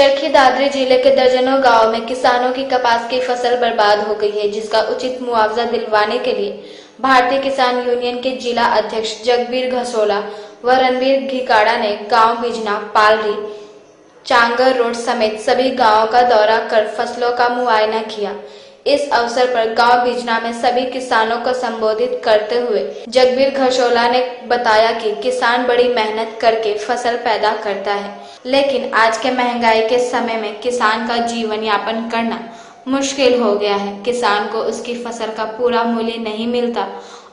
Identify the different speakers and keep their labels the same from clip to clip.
Speaker 1: चरखी दादरी जिले के दर्जनों गांव में किसानों की कपास की फसल बर्बाद हो गई है, जिसका उचित मुआवजा दिलवाने के लिए भारतीय किसान यूनियन के जिला अध्यक्ष जगबीर घसोला व रणबीर घिकाड़ा ने गांव बिजना, पालरी, चांगर रोड समेत सभी गांवों का दौरा कर फसलों का मुआयना किया। इस अवसर पर गांव बिजना में सभी किसानों को संबोधित करते हुए जगबीर घसोला ने बताया कि किसान बड़ी मेहनत करके फसल पैदा करता है, लेकिन आज के महंगाई के समय में किसान का जीवन यापन करना मुश्किल हो गया है। किसान को उसकी फसल का पूरा मूल्य नहीं मिलता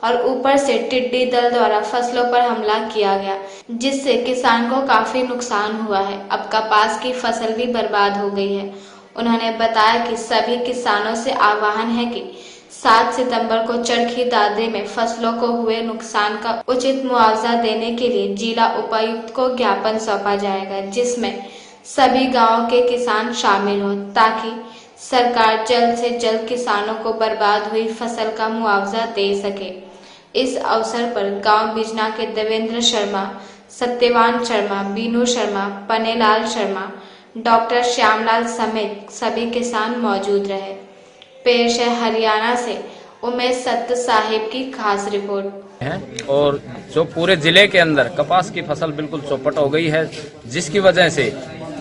Speaker 1: और ऊपर से टिड्डी दल द्वारा फसलों पर हमला किया गया, जिससे किसान को काफी नुकसान हुआ है। अब कपास की फसल भी बर्बाद हो गई है। उन्होंने बताया कि सभी किसानों से आह्वान है कि 7 सितंबर को चरखी दादरी में फसलों को हुए नुकसान का उचित मुआवजा देने के लिए जिला उपायुक्त को ज्ञापन सौंपा जाएगा, जिसमें सभी गांवों के किसान शामिल हों ताकि सरकार जल्द से जल्द किसानों को बर्बाद हुई फसल का मुआवजा दे सके। इस अवसर पर गांव बिजना के देवेंद्र शर्मा, सत्यवान शर्मा, बीनू शर्मा, पनेलाल शर्मा, डॉक्टर श्यामलाल समेत सभी किसान मौजूद रहे। पेश है हरियाणा से उमेश सत्त साहिब की खास रिपोर्ट
Speaker 2: है। और जो पूरे जिले के अंदर कपास की फसल बिल्कुल चौपट हो गई है, जिसकी वजह से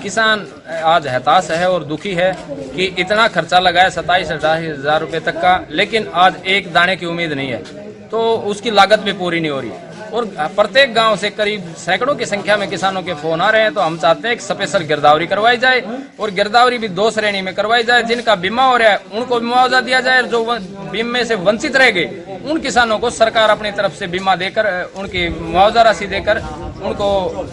Speaker 2: किसान आज हताश है और दुखी है कि इतना खर्चा लगाया 27-28 रुपए तक का, लेकिन आज एक दाने की उम्मीद नहीं है, तो उसकी लागत भी पूरी नहीं हो रही। और प्रत्येक गांव से करीब सैकड़ों की संख्या में किसानों के फोन आ रहे हैं। तो हम चाहते हैं कि स्पेशल गिरदावरी करवाई जाए और गिरदावरी भी 2 श्रेणी में करवाई जाए। जिनका बीमा हो रहा है उनको मुआवजा दिया जाए और जो बीमे से वंचित रह गए उन किसानों को सरकार अपनी तरफ से बीमा देकर उनकी मुआवजा राशि देकर उनको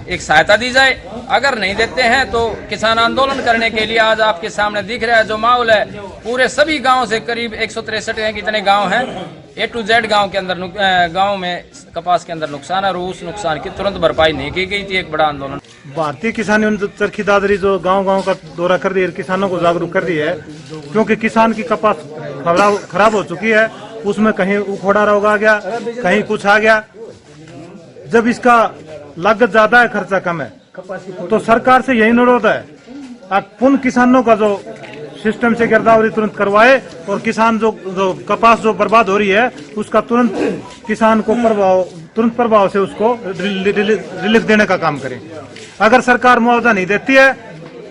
Speaker 2: एक सहायता दी जाए। अगर नहीं देते हैं तो किसान आंदोलन करने के लिए आज आपके सामने दिख रहा है जो माहौल है। पूरे सभी गांव से करीब 163 कितने गांव हैं, A to Z गांव के अंदर गांव में कपास के अंदर नुकसान है और उस नुकसान की तुरंत भरपाई नहीं की गई थी। एक बड़ा आंदोलन
Speaker 3: भारतीय किसान यूनियन चरखी दादरी जो गांव का दौरा कर रही है, किसानों को जागरूक कर रही है, क्योंकि किसान की कपास खराब हो चुकी है। उसमें कहीं उखोड़ा रोग आ गया, कहीं कुछ आ गया। जब इसका लागत ज्यादा है, खर्चा कम है, तो सरकार से यही अनुरोध है पुनः किसानों का जो सिस्टम से गिरदावरी तुरंत करवाए और किसान जो कपास जो बर्बाद हो रही है उसका तुरंत किसान को तुरंत प्रभाव से उसको रिलीफ देने का काम करें। अगर सरकार मुआवजा नहीं देती है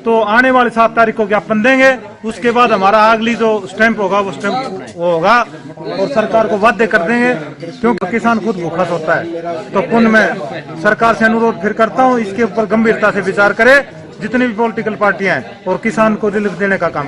Speaker 3: तो आने वाली 7 तारीख को ज्ञापन देंगे। उसके बाद हमारा अगली जो स्टैंप होगा वो स्टैंप होगा और सरकार को बाध्य कर देंगे, क्योंकि किसान खुद भूखा होता है। तो पुनः मैं सरकार से अनुरोध फिर करता हूँ, इसके ऊपर गंभीरता से विचार करे, जितनी भी पॉलिटिकल पार्टियां हैं, और किसान को रिलीफ देने का काम